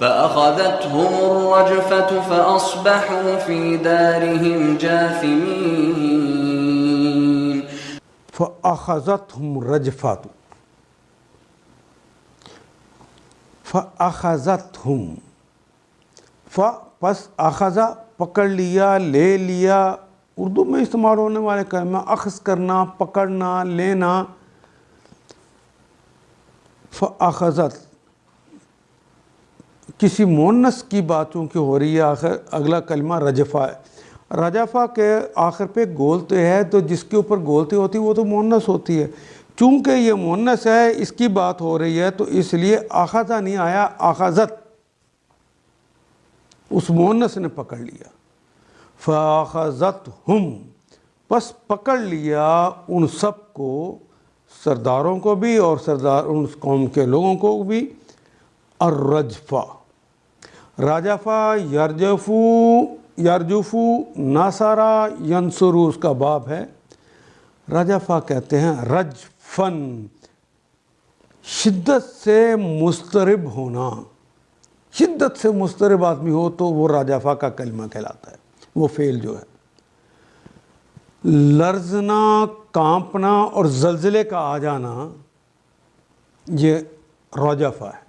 فأخذتهم الرجفة فأصبحوا في دارهم جاثمين. فأخذتهم الرجفة، فأخذتهم، پس اخذا پکڑ لیا، لے لیا. اردو میں استعمال ہونے والے کلمہ اخذ کرنا، پکڑنا، لینا. فأخذت کسی مونس کی باتوں کی ہو رہی ہے. آخر اگلا کلمہ رجفہ ہے. رجفہ کے آخر پہ گولتے ہے، تو جس کے اوپر گولتے ہوتی وہ تو مونس ہوتی ہے. چونکہ یہ مونس ہے، اس کی بات ہو رہی ہے، تو اس لیے اخذہ نہیں آیا، اخذت، اس مونس نے پکڑ لیا. فاخذتہم، پس پکڑ لیا ان سب کو، سرداروں کو بھی اور ان قوم کے لوگوں کو بھی. الرجفہ، رجفہ، یرجفو، ناصرہ، ینصرو اس کا باب ہے. رجفہ کہتے ہیں رجفن، شدت سے مضطرب ہونا. شدت سے مضطرب آدمی ہو تو وہ رجفہ کا کلمہ کہلاتا ہے، وہ فعل جو ہے. لرزنا، کانپنا اور زلزلے کا آ جانا، یہ رجفہ ہے.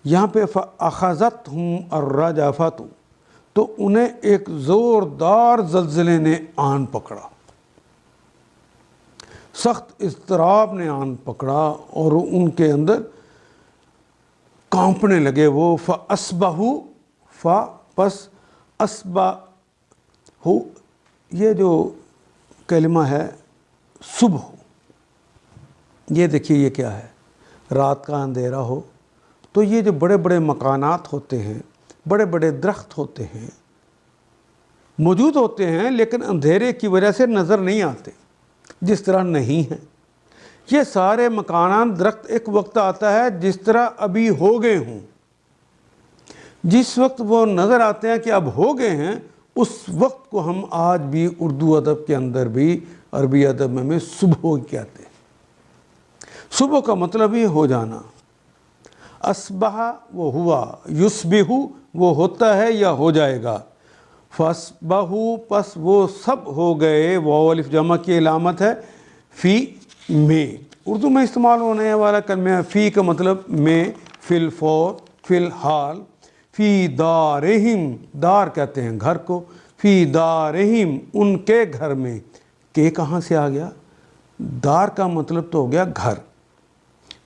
یہاں پہ فَأَخَذَتْهُمْ الرَّجْفَةُ، تو انہیں ایک زوردار زلزلے نے آن پکڑا، سخت اضطراب نے آن پکڑا اور ان کے اندر کانپنے لگے وہ. فَأَصْبَحُوا، پس أَصْبَحُوا، یہ جو کلمہ ہے صبح، یہ دیکھیے یہ کیا ہے، رات کا اندھیرا ہو تو یہ جو بڑے بڑے مکانات ہوتے ہیں، بڑے بڑے درخت ہوتے ہیں، موجود ہوتے ہیں لیکن اندھیرے کی وجہ سے نظر نہیں آتے، جس طرح نہیں ہیں. یہ سارے مکانات، درخت ایک وقت آتا ہے جس طرح ابھی ہو گئے ہوں، جس وقت وہ نظر آتے ہیں کہ اب ہو گئے ہیں، اس وقت کو ہم آج بھی اردو ادب کے اندر بھی، عربی ادب میں صبح کہتے ہیں. صبح کا مطلب ہی ہو جانا. اصبح وہ ہوا، یصبح وہ ہوتا ہے یا ہو جائے گا. فاصبحوا، پس وہ سب ہو گئے، واو الف جمع کی علامت ہے، فی میں. اردو میں استعمال ہونے والا کلمہ فی کا مطلب میں، فی الفور، فی الحال. فی دارہم، دار کہتے ہیں گھر کو، فی دارہم ان کے گھر میں. کہ کہاں سے آ گیا؟ دار کا مطلب تو ہو گیا گھر،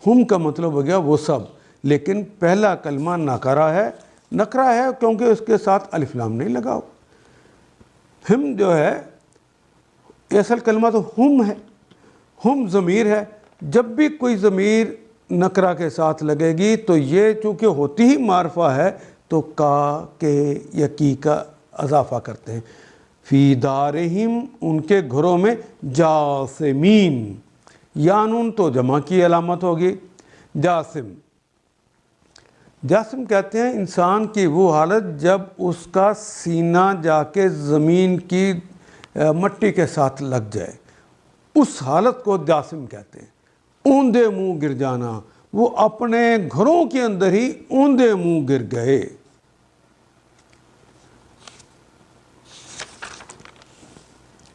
ہم کا مطلب ہو گیا وہ سب. لیکن پہلا کلمہ نکرہ ہے کیونکہ اس کے ساتھ الف لام نہیں لگا ہو. ہم جو ہے اصل کلمہ تو ہم ہے، ہم ضمیر ہے. جب بھی کوئی ضمیر نکرہ کے ساتھ لگے گی تو یہ چونکہ ہوتی ہی معرفہ ہے تو کا، کے یا کی کا اضافہ کرتے ہیں. فی دارہم ان کے گھروں میں، جاثمین، یانون تو جمع کی علامت ہوگی. جاسم، جاسم کہتے ہیں انسان کی وہ حالت جب اس کا سینہ جا کے زمین کی مٹی کے ساتھ لگ جائے، اس حالت کو جاسم کہتے ہیں. اوندے منہ گر جانا، وہ اپنے گھروں کے اندر ہی اوندے منہ گر گئے.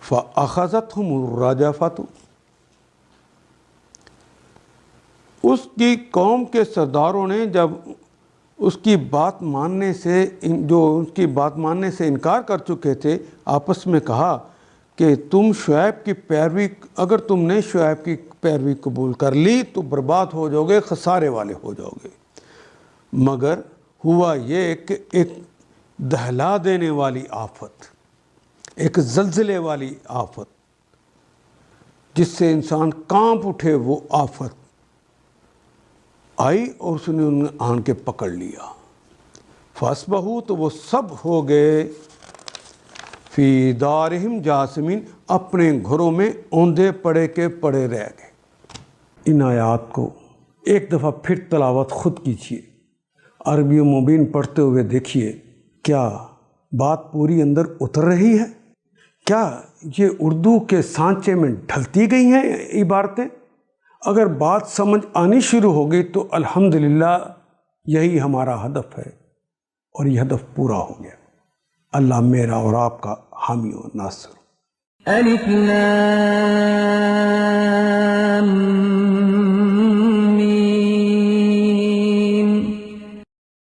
فَأَخَذَتْهُمُ الرَّجْفَةُ، اس کی قوم کے سرداروں نے جب اس کی بات ماننے سے، جو اس کی بات ماننے سے انکار کر چکے تھے، آپس میں کہا کہ تم شعیب کی پیروی، اگر تم نے شعیب کی پیروی قبول کر لی تو برباد ہو جاؤ گے، خسارے والے ہو جاؤ گے. مگر ہوا یہ کہ ایک دہلا دینے والی آفت، ایک زلزلے والی آفت جس سے انسان کانپ اٹھے، وہ آفت آئی اور اس نے انہیں آن کے پکڑ لیا. فاصبحوا، تو وہ سب ہو گئے، فی دارہم جاسمین، اپنے گھروں میں اوندے پڑے کے پڑے رہ گئے. ان آیات کو ایک دفعہ پھر تلاوت خود کیجیے، عربی مبین پڑھتے ہوئے دیکھیے کیا بات پوری اندر اتر رہی ہے، کیا یہ اردو کے سانچے میں ڈھلتی گئی ہیں عبارتیں. اگر بات سمجھ آنی شروع ہو گئی تو الحمدللہ یہی ہمارا ہدف ہے اور یہ ہدف پورا ہو گیا۔ اللہ میرا اور آپ کا حامی و ناصر۔ الف لام